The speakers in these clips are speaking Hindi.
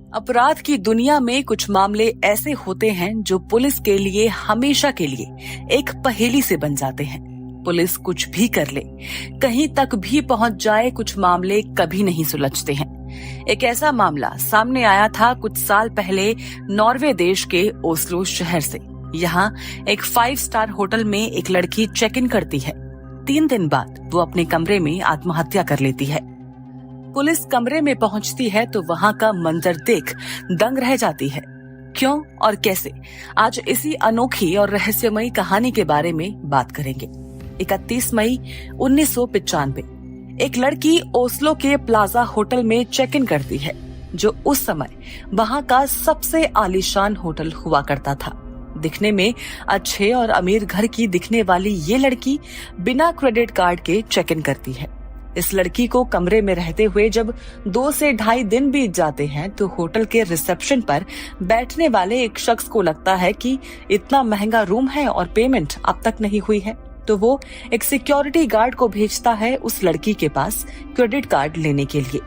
अपराध की दुनिया में कुछ मामले ऐसे होते हैं जो पुलिस के लिए हमेशा के लिए एक पहेली से बन जाते हैं। पुलिस कुछ भी कर ले, कहीं तक भी पहुंच जाए, कुछ मामले कभी नहीं सुलझते हैं। एक ऐसा मामला सामने आया था कुछ साल पहले नॉर्वे देश के ओस्लो शहर से। यहाँ एक 5 स्टार होटल में एक लड़की चेक इन करती है। 3 दिन बाद वो अपने कमरे में आत्महत्या कर लेती है। पुलिस कमरे में पहुंचती है तो वहां का मंजर देख दंग रह जाती है। क्यों और कैसे, आज इसी अनोखी और रहस्यमयी कहानी के बारे में बात करेंगे। 31 मई 1995 एक लड़की ओस्लो के प्लाजा होटल में चेक इन करती है, जो उस समय वहां का सबसे आलीशान होटल हुआ करता था। दिखने में अच्छे और अमीर घर की दिखने वाली ये लड़की बिना क्रेडिट कार्ड के चेक इन करती है। इस लड़की को कमरे में रहते हुए जब 2 से ढाई दिन बीत जाते हैं तो होटल के रिसेप्शन पर बैठने वाले एक शख्स को लगता है कि इतना महंगा रूम है और पेमेंट अब तक नहीं हुई है, तो वो एक सिक्योरिटी गार्ड को भेजता है उस लड़की के पास क्रेडिट कार्ड लेने के लिए।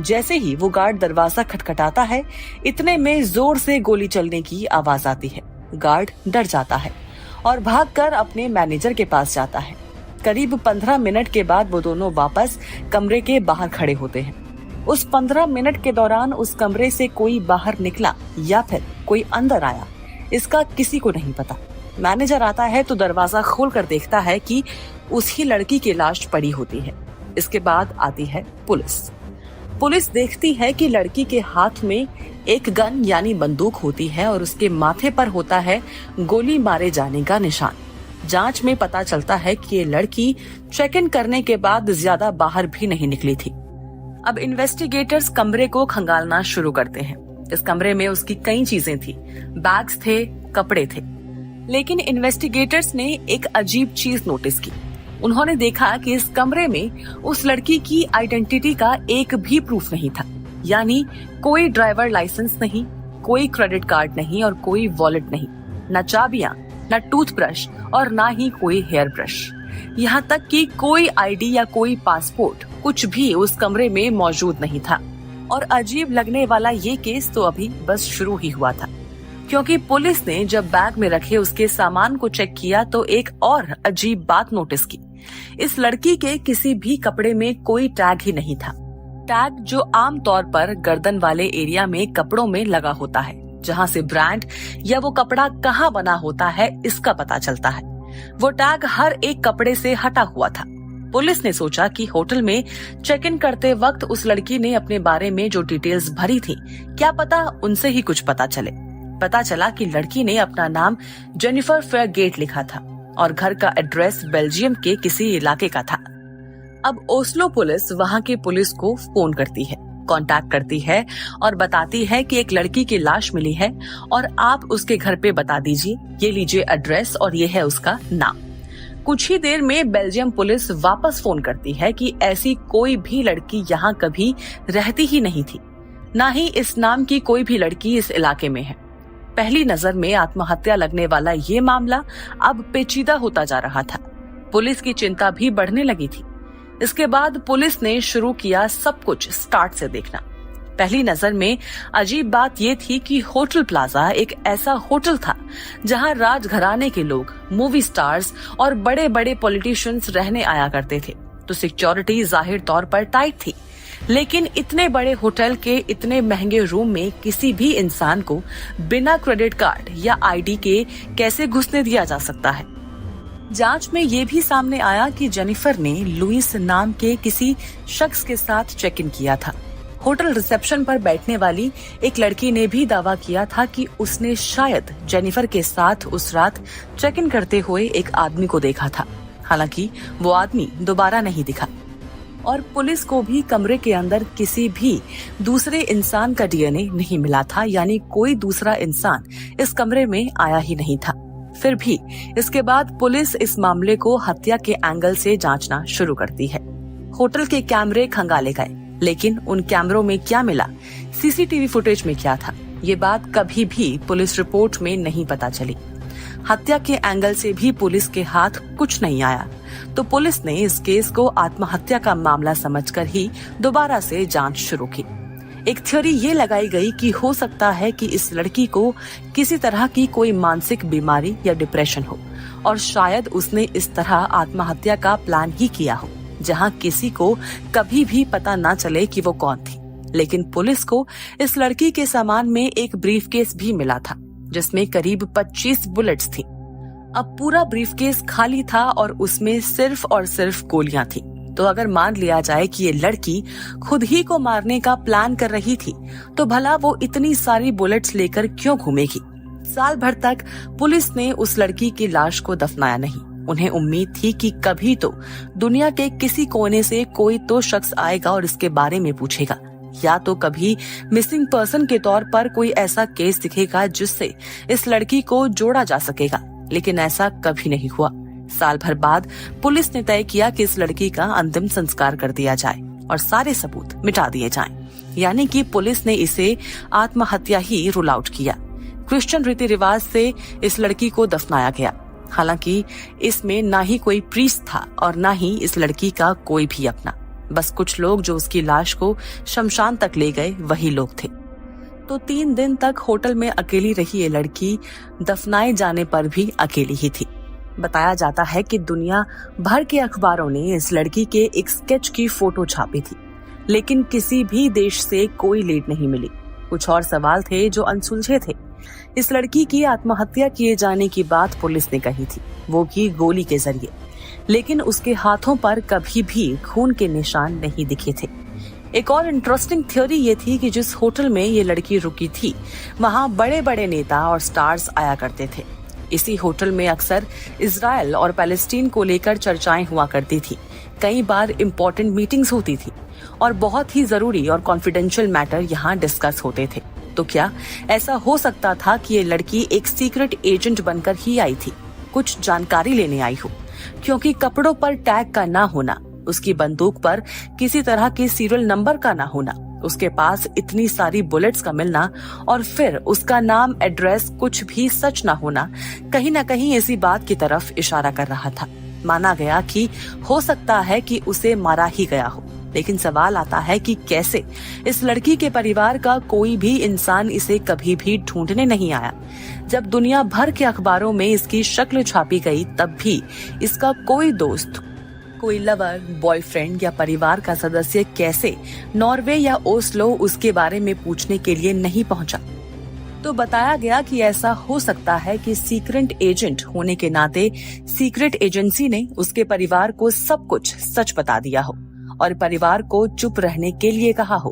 जैसे ही वो गार्ड दरवाजा खटखटाता है, इतने में जोर से गोली चलने की आवाज आती है। गार्ड डर जाता है और भागकर अपने मैनेजर के पास जाता है। करीब 15 मिनट के बाद वो दोनों वापस कमरे के बाहर खड़े होते हैं। उस 15 मिनट के दौरान उस कमरे से कोई बाहर निकला या फिर कोई अंदर आया, इसका किसी को नहीं पता। मैनेजर आता है तो दरवाजा खोलकर देखता है कि उसी लड़की की लाश पड़ी होती है। इसके बाद आती है पुलिस। पुलिस देखती है कि लड़की के हाथ में एक गन यानी बंदूक होती है और उसके माथे पर होता है गोली मारे जाने का निशान। जांच में पता चलता है कि ये लड़की चेक इन करने के बाद ज्यादा बाहर भी नहीं निकली थी। अब इन्वेस्टिगेटर्स कमरे को खंगालना शुरू करते हैं। इस कमरे में उसकी कई चीजें थी, बैग्स थे, कपड़े थे। लेकिन इन्वेस्टिगेटर्स ने एक अजीब चीज नोटिस की। उन्होंने देखा कि इस कमरे में उस लड़की की आइडेंटिटी का एक भी प्रूफ नहीं था, यानी कोई ड्राइवर लाइसेंस नहीं, कोई क्रेडिट कार्ड नहीं और कोई वॉलेट नहीं, न चाबियां, न टूथब्रश और ना ही कोई हेयर ब्रश। यहाँ तक कि कोई आईडी या कोई पासपोर्ट कुछ भी उस कमरे में मौजूद नहीं था। और अजीब लगने वाला ये केस तो अभी बस शुरू ही हुआ था, क्योंकि पुलिस ने जब बैग में रखे उसके सामान को चेक किया तो एक और अजीब बात नोटिस की। इस लड़की के किसी भी कपड़े में कोई टैग ही नहीं था। टैग जो आमतौर पर गर्दन वाले एरिया में कपड़ों में लगा होता है, जहाँ से ब्रांड या वो कपड़ा कहाँ बना होता है इसका पता चलता है, वो टैग हर एक कपड़े से हटा हुआ था। पुलिस ने सोचा कि होटल में चेक इन करते वक्त उस लड़की ने अपने बारे में जो डिटेल्स भरी थी, क्या पता उनसे ही कुछ पता चले। पता चला कि लड़की ने अपना नाम जेनिफर फेयरगेट लिखा था और घर का एड्रेस बेल्जियम के किसी इलाके का था। अब ओस्लो पुलिस वहाँ की पुलिस को फोन करती है, कांटेक्ट करती है और बताती है कि एक लड़की की लाश मिली है और आप उसके घर पे बता दीजिए, ये लीजिए एड्रेस और ये है उसका नाम। कुछ ही देर में बेल्जियम पुलिस वापस फोन करती है कि ऐसी कोई भी लड़की यहाँ कभी रहती ही नहीं थी, ना ही इस नाम की कोई भी लड़की इस इलाके में है। पहली नजर में आत्महत्या लगने वाला ये मामला अब पेचीदा होता जा रहा था। पुलिस की चिंता भी बढ़ने लगी थी। इसके बाद पुलिस ने शुरू किया सब कुछ स्टार्ट से देखना। पहली नजर में अजीब बात ये थी कि होटल प्लाजा एक ऐसा होटल था जहां राजघराने के लोग, मूवी स्टार्स और बड़े बड़े पॉलिटिशियंस रहने आया करते थे, तो सिक्योरिटी जाहिर तौर पर टाइट थी। लेकिन इतने बड़े होटल के इतने महंगे रूम में किसी भी इंसान को बिना क्रेडिट कार्ड या आईडी के कैसे घुसने दिया जा सकता है। जांच में ये भी सामने आया कि जेनिफर ने लुइस नाम के किसी शख्स के साथ चेक इन किया था। होटल रिसेप्शन पर बैठने वाली एक लड़की ने भी दावा किया था कि उसने शायद जेनिफर के साथ उस रात चेक इन करते हुए एक आदमी को देखा था। हालांकि वो आदमी दोबारा नहीं दिखा और पुलिस को भी कमरे के अंदर किसी भी दूसरे इंसान का डीएनए नहीं मिला था, यानी कोई दूसरा इंसान इस कमरे में आया ही नहीं था। फिर भी इसके बाद पुलिस इस मामले को हत्या के एंगल से जांचना शुरू करती है। होटल के कैमरे खंगाले गए, लेकिन उन कैमरों में क्या मिला, सीसीटीवी फुटेज में क्या था, ये बात कभी भी पुलिस रिपोर्ट में नहीं पता चली। हत्या के एंगल से भी पुलिस के हाथ कुछ नहीं आया, तो पुलिस ने इस केस को आत्महत्या का मामला समझकर ही दोबारा से जांच शुरू की। एक थ्योरी ये लगाई गई कि हो सकता है कि इस लड़की को किसी तरह की कोई मानसिक बीमारी या डिप्रेशन हो और शायद उसने इस तरह आत्महत्या का प्लान ही किया हो, जहां किसी को कभी भी पता ना चले कि वो कौन थी। लेकिन पुलिस को इस लड़की के सामान में एक ब्रीफकेस भी मिला था जिसमें करीब 25 बुलेट्स थी। अब पूरा ब्रीफकेस खाली था और उसमें सिर्फ और सिर्फ गोलियां थी। तो अगर मान लिया जाए कि ये लड़की खुद ही को मारने का प्लान कर रही थी, तो भला वो इतनी सारी बुलेट्स लेकर क्यों घूमेगी? साल भर तक पुलिस ने उस लड़की की लाश को दफनाया नहीं। उन्हें उम्मीद थी कि कभी तो दुनिया के किसी कोने से कोई तो शख्स आएगा और इसके बारे में पूछेगा, या तो कभी मिसिंग पर्सन के तौर पर कोई ऐसा केस दिखेगा जिससे इस लड़की को जोड़ा जा सकेगा। लेकिन ऐसा कभी नहीं हुआ। साल भर बाद पुलिस ने तय किया कि इस लड़की का अंतिम संस्कार कर दिया जाए और सारे सबूत मिटा दिए जाएं। यानी कि पुलिस ने इसे आत्महत्या ही रूल आउट किया। क्रिश्चियन रीति रिवाज से इस लड़की को दफनाया गया। हालांकि इसमें ना ही कोई प्रीस्ट था और ना ही इस लड़की का कोई भी अपना। बस कुछ लोग जो उसकी लाश को शमशान तक ले गए वही लोग थे। तो 3 दिन तक होटल में अकेली रही ये लड़की दफनाए जाने पर भी अकेली ही थी। बताया जाता है कि दुनिया भर के अखबारों ने इस लड़की के एक स्केच की फोटो छापी थी, लेकिन किसी भी देश से कोई लीड नहीं मिली। कुछ और सवाल थे जो अनसुलझे थे। इस लड़की की आत्महत्या किए जाने की बात पुलिस ने कही थी, वो भी गोली के जरिए, लेकिन उसके हाथों पर कभी भी खून के निशान नहीं दिखे थे। एक और इंटरेस्टिंग थ्योरी ये थी कि जिस होटल में ये लड़की रुकी थी, वहाँ बड़े बड़े नेता और स्टार्स आया करते थे। इसी होटल में अक्सर इजराइल और पैलेस्टीन को लेकर चर्चाएं हुआ करती थी। कई बार इम्पोर्टेंट मीटिंग्स होती थी और बहुत ही जरूरी और कॉन्फिडेंशियल मैटर यहाँ डिस्कस होते थे। तो क्या ऐसा हो सकता था कि ये लड़की एक सीक्रेट एजेंट बनकर ही आई थी, कुछ जानकारी लेने आई हो? क्योंकि कपड़ों पर टैग का ना होना, उसकी बंदूक पर किसी तरह के सीरियल नंबर का ना होना, उसके पास इतनी सारी बुलेट्स का मिलना और फिर उसका नाम, एड्रेस कुछ भी सच ना होना कहीं ना कहीं इसी बात की तरफ इशारा कर रहा था। माना गया कि हो सकता है कि उसे मारा ही गया हो। लेकिन सवाल आता है कि कैसे इस लड़की के परिवार का कोई भी इंसान इसे कभी भी ढूंढने नहीं आया। जब दुनिया भर के अखबारों में इसकी शक्ल छापी गई, तब भी इसका कोई दोस्त, कोई लवर, बॉयफ्रेंड या परिवार का सदस्य कैसे नॉर्वे या ओस्लो उसके बारे में पूछने के लिए नहीं पहुंचा? तो बताया गया कि ऐसा हो सकता है कि सीक्रेट एजेंट होने के नाते सीक्रेट एजेंसी ने उसके परिवार को सब कुछ सच बता दिया हो और परिवार को चुप रहने के लिए कहा हो।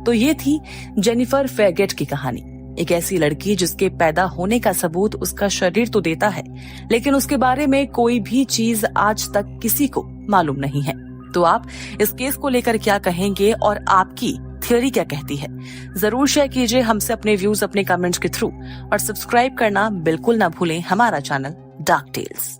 तो ये थी जेनिफर फेगेट की कहानी। एक ऐसी लड़की जिसके पैदा होने का सबूत उसका शरीर तो देता है, लेकिन उसके बारे में कोई भी चीज आज तक किसी को मालूम नहीं है। तो आप इस केस को लेकर क्या कहेंगे और आपकी थ्योरी क्या कहती है? जरूर शेयर कीजिए हमसे अपने व्यूज अपने कमेंट्स के थ्रू और सब्सक्राइब करना बिल्कुल ना भूलें हमारा चैनल डार्क टेल्स।